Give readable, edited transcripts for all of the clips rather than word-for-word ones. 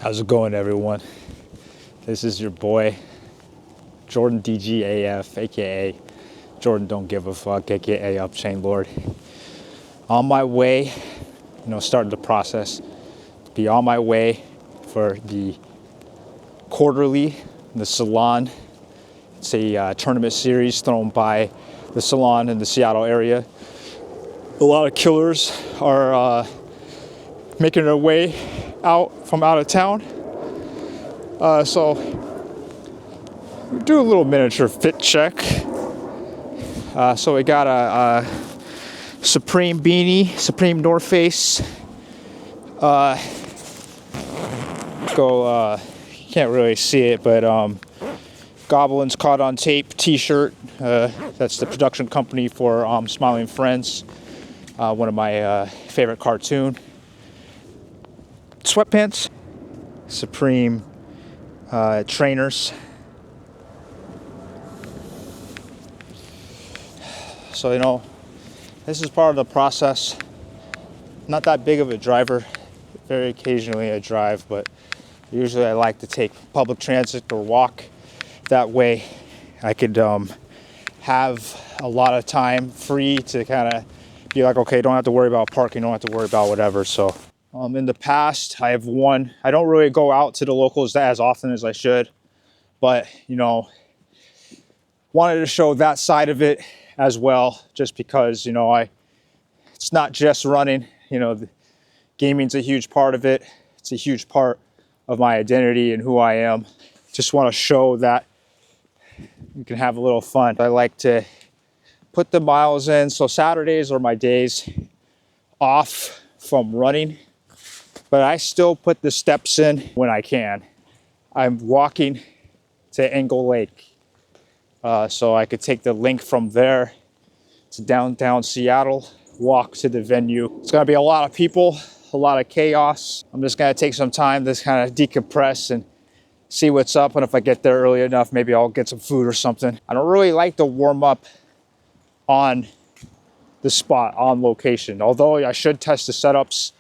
How's it going, everyone? This is your boy, JordanDGAF, aka Jordan Don't Give a Fuck, aka Upchain Lord. On my way, starting the process to be on my way for the quarterly, the Salon. It's a tournament series thrown by the Salon in the Seattle area. A lot of killers are making their way out from out of town. So do a little miniature fit check. So we got a Supreme beanie, Supreme North Face. Can't really see it, but Goblins Caught on Tape t-shirt. That's the production company for Smiling Friends, one of my favorite cartoon. Sweatpants, Supreme trainers. So this is part of the process. Not that big of a driver. Very occasionally I drive, but usually I like to take public transit or walk. That way I could have a lot of time free to kind of be like, okay, don't have to worry about parking, don't have to worry about whatever. So in the past, I have won. I don't really go out to the locals as often as I should, but wanted to show that side of it as well, just because it's not just running. Gaming's a huge part of it. It's a huge part of my identity and who I am. Just want to show that you can have a little fun. I like to put the miles in. So Saturdays are my days off from running, but I still put the steps in when I can. I'm walking to Angle Lake, so I could take the link from there to downtown Seattle, walk to the venue. It's gonna be a lot of people, a lot of chaos. I'm just gonna take some time to kind of decompress and see what's up, and if I get there early enough, maybe I'll get some food or something. I don't really like to warm up on the spot, on location, although I should test the setups,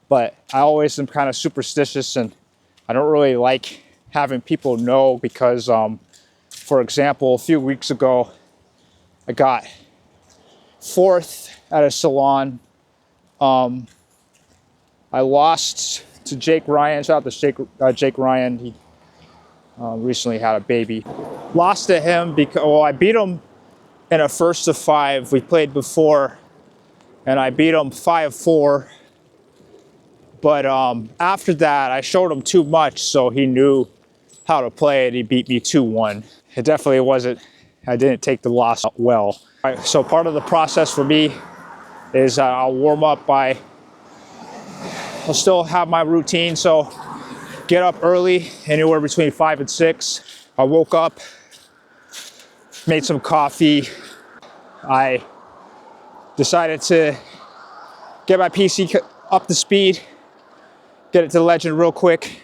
but I always am kind of superstitious, and I don't really like having people know because, for example, a few weeks ago, I got 4th at a Salon. I lost to Jake Ryan. Shout out to Jake Ryan. He recently had a baby. Lost to him because, I beat him in a 1st to 5. We played before, and I beat him 5-4. But after that, I showed him too much, so he knew how to play it. He beat me 2-1. It definitely wasn't, I didn't take the loss well. All right, so part of the process for me is I'll warm up by, I'll still have my routine. So get up early, anywhere between 5 and 6. I woke up, made some coffee. I decided to get my PC up to speed, get it to Legend real quick.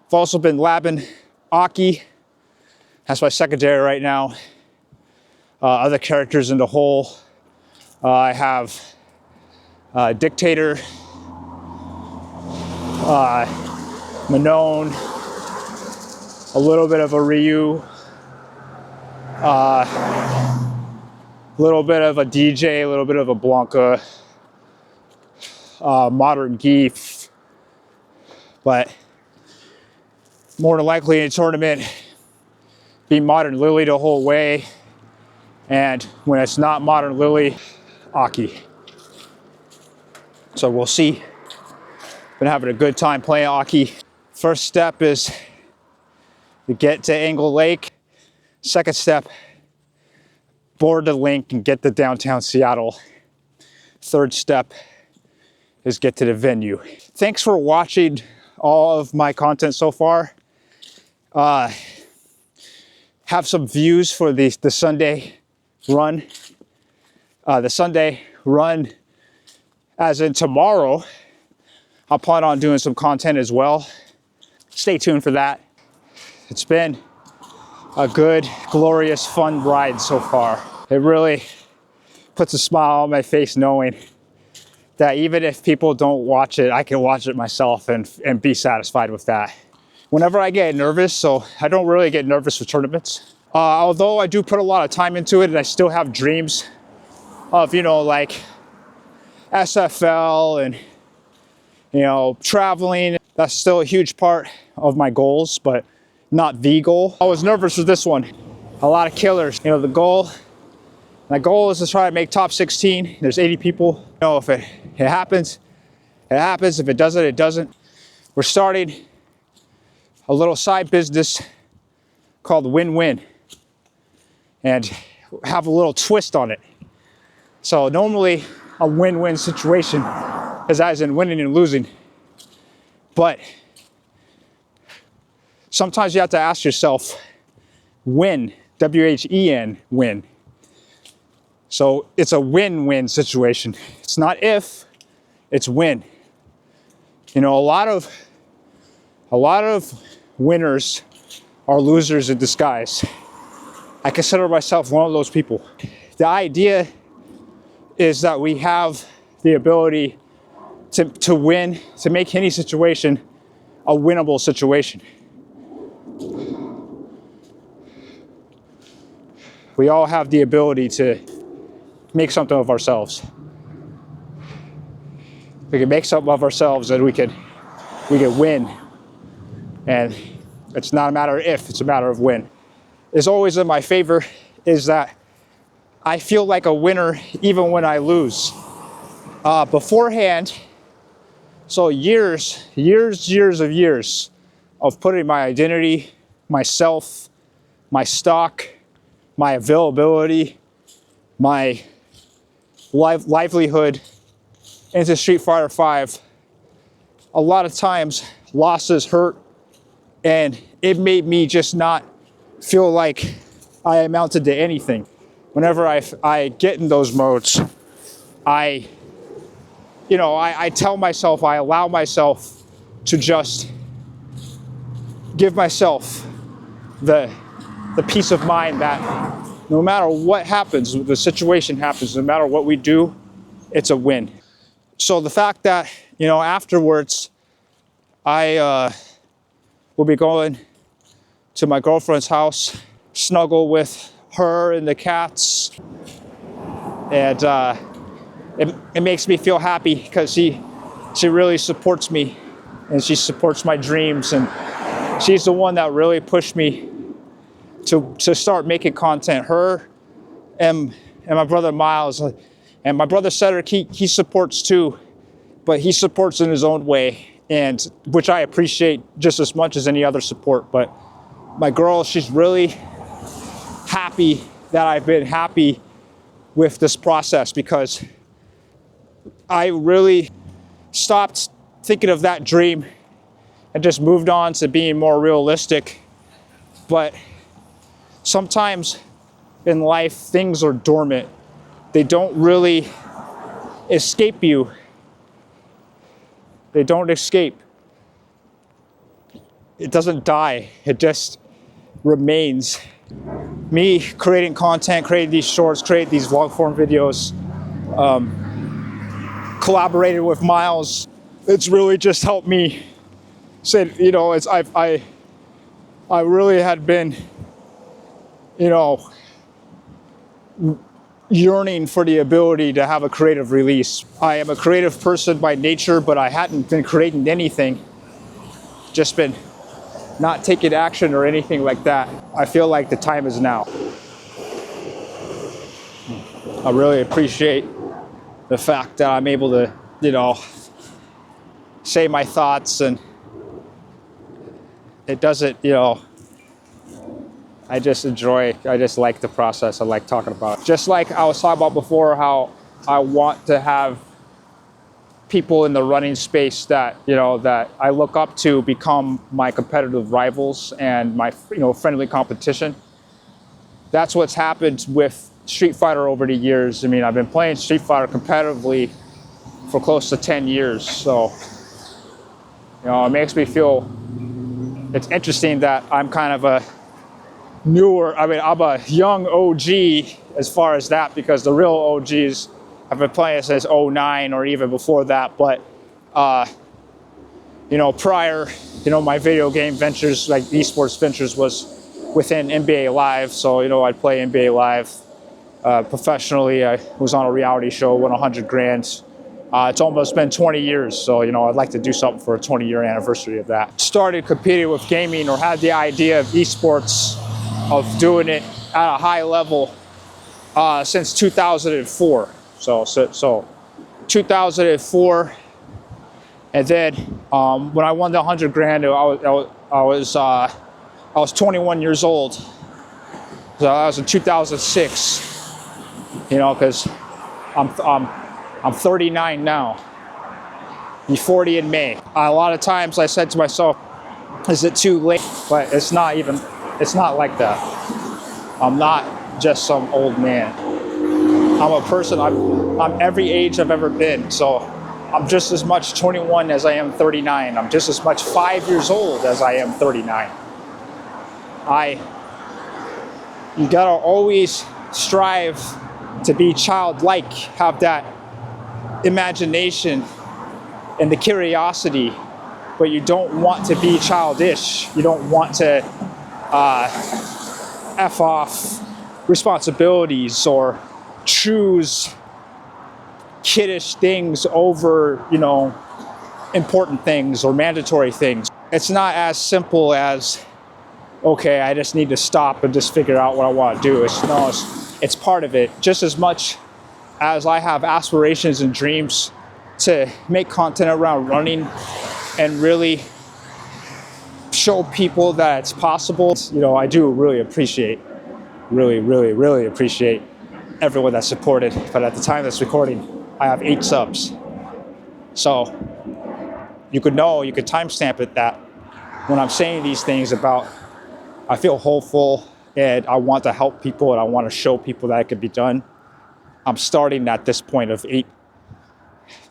I've also been labbing Aki. That's my secondary right now. Other characters in the hole. I have Dictator, Minone, a little bit of a Ryu, a little bit of a DJ, a little bit of a Blanca, Modern Geef, but more than likely in a tournament, be Modern Lily the whole way, and when it's not Modern Lily, Aki. So we'll see. Been having a good time playing Aki. First step is to get to Angle Lake. Second step, board the link and get to downtown Seattle. Third step is get to the venue. Thanks for watching all of my content so far. Have some views for the Sunday run. The Sunday run, as in tomorrow, I'll plan on doing some content as well. Stay tuned for that. It's been a good, glorious, fun ride so far. It really puts a smile on my face knowing that even if people don't watch it, I can watch it myself and be satisfied with that. Whenever I get nervous, so I don't really get nervous for tournaments. Although I do put a lot of time into it, and I still have dreams of, you know, like SFL and, you know, traveling. That's still a huge part of my goals, but not the goal. I was nervous with this one. A lot of killers. You know, my goal is to try to make top 16. There's 80 people. You know, if it happens, it happens. If it doesn't, it doesn't. We're starting a little side business called Win-Win and have a little twist on it. So normally a win-win situation is as in winning and losing. But sometimes you have to ask yourself, win, W-H-E-N, win. So it's a win-win situation. It's not if, it's when. You know, a lot of winners are losers in disguise. I consider myself one of those people. The idea is that we have the ability to win, to make any situation a winnable situation. We all have the ability to make something of ourselves. We can make something of ourselves and we can win. And it's not a matter of if, it's a matter of when. It's always in my favor is that I feel like a winner even when I lose. Beforehand, so years of putting my identity, myself, my stock, my availability, my livelihood into Street Fighter V. A lot of times losses hurt, and it made me just not feel like I amounted to anything. Whenever I get in those modes, I tell myself, I allow myself to just give myself the peace of mind that no matter what happens, the situation happens, no matter what we do, it's a win. So the fact that, you know, afterwards, I will be going to my girlfriend's house, snuggle with her and the cats, and it makes me feel happy because she really supports me and she supports my dreams, and she's the one that really pushed me to start making content. Her and my brother Miles, and my brother Cedric, he supports too, but he supports in his own way, and which I appreciate just as much as any other support. But my girl, she's really happy that I've been happy with this process, because I really stopped thinking of that dream and just moved on to being more realistic. But sometimes in life, things are dormant. They don't really escape you. They don't escape. It doesn't die. It just remains. Me creating content, creating these shorts, creating these vlog form videos, collaborated with Miles. It's really just helped me say, you know, I really had been, you know, yearning for the ability to have a creative release. I am a creative person by nature, but I hadn't been creating anything, just been not taking action or anything like that. I feel like the time is now. I really appreciate the fact that I'm able to, you know, say my thoughts, and it doesn't, you know, I just like the process. I like talking about it. Just like I was talking about before, how I want to have people in the running space that, you know, that I look up to become my competitive rivals and my, you know, friendly competition. That's what's happened with Street Fighter over the years. I mean, I've been playing Street Fighter competitively for close to 10 years. So, you know, it makes me feel, it's interesting that I'm kind of a newer, I mean, I'm a young OG as far as that, because the real OGs I've been playing since '09 or even before that, but you know, prior, you know, my video game ventures, like esports ventures, was within NBA Live. So, you know, I'd play NBA Live professionally. I was on a reality show, won 100 grand. It's almost been 20 years, so, you know, I'd like to do something for a 20-year anniversary of that. Started competing with gaming, or had the idea of esports, of doing it at a high level since 2004. So 2004. And then when I won the 100 grand, I was 21 years old. So that was in 2006. You know, because I'm 39 now. Be 40 in May. A lot of times I said to myself, "Is it too late?" But it's not even. It's not like that. I'm not just some old man. I'm a person. I'm every age I've ever been. So I'm just as much 21 as I am 39. I'm just as much 5 years old as I am 39. You gotta always strive to be childlike, have that imagination and the curiosity, but you don't want to be childish. You don't want to F off responsibilities or choose kiddish things over, you know, important things or mandatory things. It's not as simple as, okay, I just need to stop and just figure out what I want to do. It's part of it. Just as much as I have aspirations and dreams to make content around running and really show people that it's possible, you know, I do really appreciate everyone that supported. But at the time of this recording, I have 8 subs. So you could timestamp it that when I'm saying these things about, I feel hopeful and I want to help people and I want to show people that it could be done. I'm starting at this point of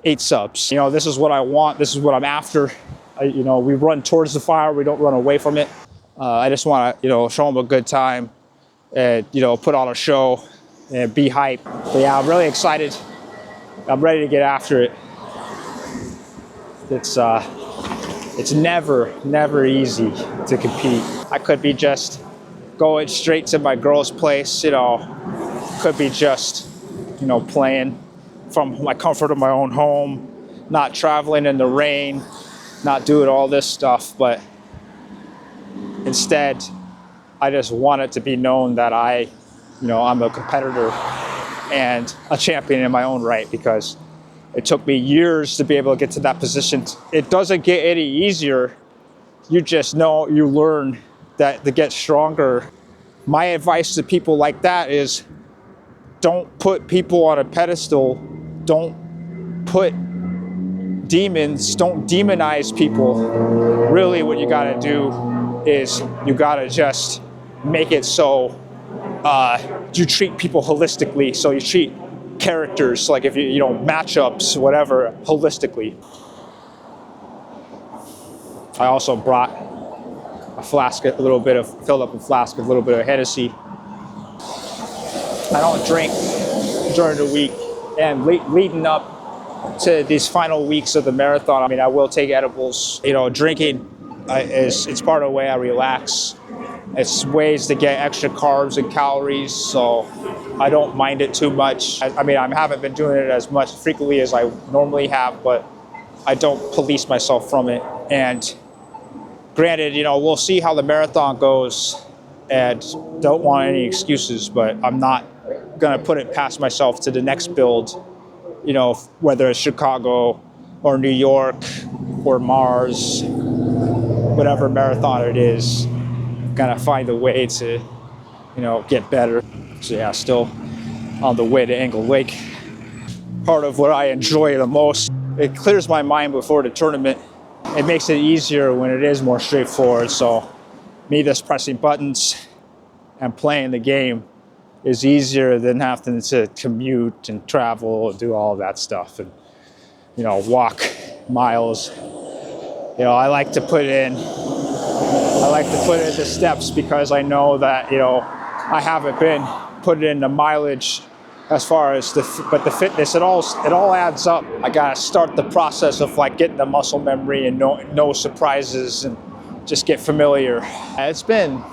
8 subs. You know, this is what I want. This is what I'm after. You know, we run towards the fire. We don't run away from it. I just want to, you know, show them a good time and, you know, put on a show and be hype. But yeah, I'm really excited. I'm ready to get after it. It's never easy to compete. I could be just going straight to my girl's place, you know, could be just, you know, playing from my comfort of my own home, not traveling in the rain, not doing all this stuff, but instead, I just want it to be known that I'm a competitor and a champion in my own right, because it took me years to be able to get to that position. It doesn't get any easier. You just know, you learn that to get stronger. My advice to people like that is, don't put people on a pedestal. Don't put demons, don't demonize people. Really what you gotta do is you gotta just make it so you treat people holistically. So you treat characters, like if you know, matchups, whatever, holistically. I also brought a flask, filled up a flask with a little bit of Hennessy. I don't drink during the week, and leading up to these final weeks of the marathon, I mean, I will take edibles. You know, drinking it's part of the way I relax. It's ways to get extra carbs and calories, so I don't mind it too much. I mean, I haven't been doing it as much frequently as I normally have, but I don't police myself from it. And granted, you know, we'll see how the marathon goes, and don't want any excuses, but I'm not gonna put it past myself to the next build, you know, whether it's Chicago or New York or Mars, whatever marathon it is, gonna find a way to, you know, get better. So yeah, still on the way to Angle Lake. Part of what I enjoy the most, it clears my mind before the tournament. It makes it easier when it is more straightforward. So me just pressing buttons and playing the game is easier than having to commute and travel and do all of that stuff and, you know, walk miles. You know, I like to put in the steps, because I know that, you know, I haven't been putting in the mileage as far as but the fitness, it all adds up. I gotta start the process of like getting the muscle memory and no surprises and just get familiar. It's been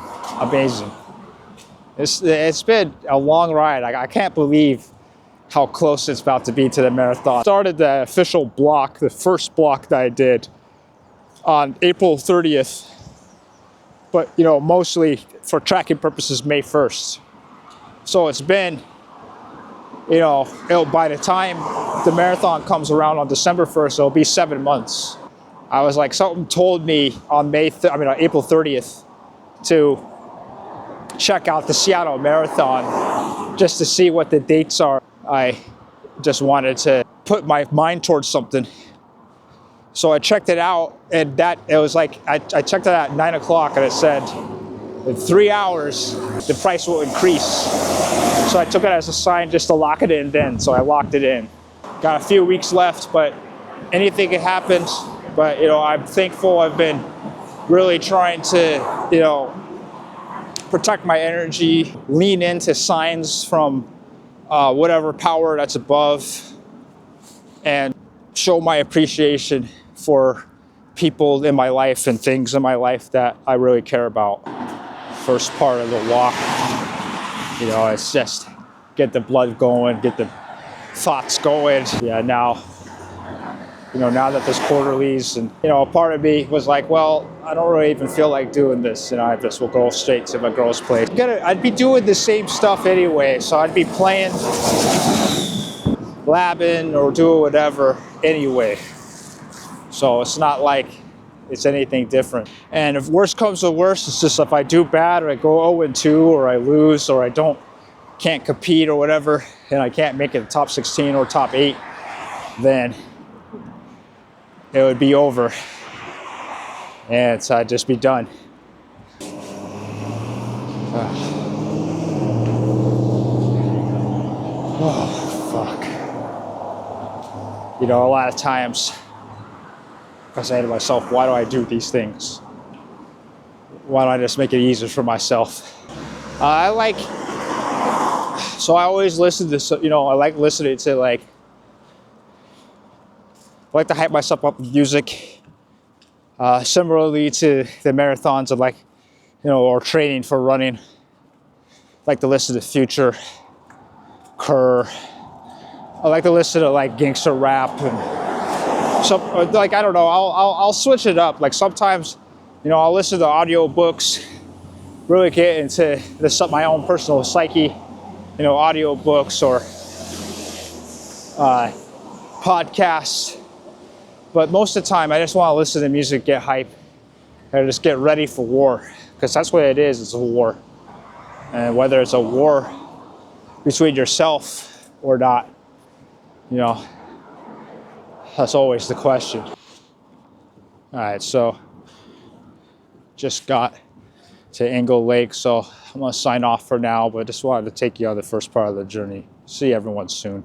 amazing. It's been a long ride. I can't believe how close it's about to be to the marathon. Started the official block, the first block that I did on April 30th, but you know, mostly for tracking purposes, May 1st. So it's been, you know, by the time the marathon comes around on December 1st, it'll be 7 months. I was like, something told me on on April 30th to check out the Seattle Marathon just to see what the dates are. I just wanted to put my mind towards something. So I checked it out, and it was like, I checked it at 9 o'clock, and it said, in 3 hours, the price will increase. So I took it as a sign just to lock it in then, so I locked it in. Got a few weeks left, but anything can happen. But, you know, I'm thankful. I've been really trying to, you know, protect my energy, lean into signs from whatever power that's above, and show my appreciation for people in my life and things in my life that I really care about. First part of the walk, you know, it's just get the blood going, get the thoughts going. Yeah, now, you know, now that there's quarterlies, and, you know, a part of me was like, well, I don't really even feel like doing this, and I just will go straight to my girls' place. I'd be doing the same stuff anyway, so I'd be playing, labbing, or doing whatever anyway. So it's not like it's anything different. And if worse comes to worse, it's just if I do bad, or I go 0-2, or I lose, or I can't compete or whatever, and I can't make it the top 16 or top 8, then it would be over, and so I'd just be done. Oh, fuck. You know, a lot of times I say to myself, why do I do these things? Why don't I just make it easier for myself? So I always listen to, you know, I like listening to I like to hype myself up with music. Similarly to the marathons of, like, you know, or training for running. I like to listen to Future, Kerr. I like to listen to like gangster rap, and so like, I don't know, I'll switch it up. Like sometimes, you know, I'll listen to audio books, really get into my own personal psyche, you know, audio books or podcasts. But most of the time, I just want to listen to music, get hype, and just get ready for war, because that's what it is. It's a war, and whether it's a war between yourself or not, you know, that's always the question. All right, so just got to Angle Lake, so I'm gonna sign off for now, but just wanted to take you on the first part of the journey. See everyone soon.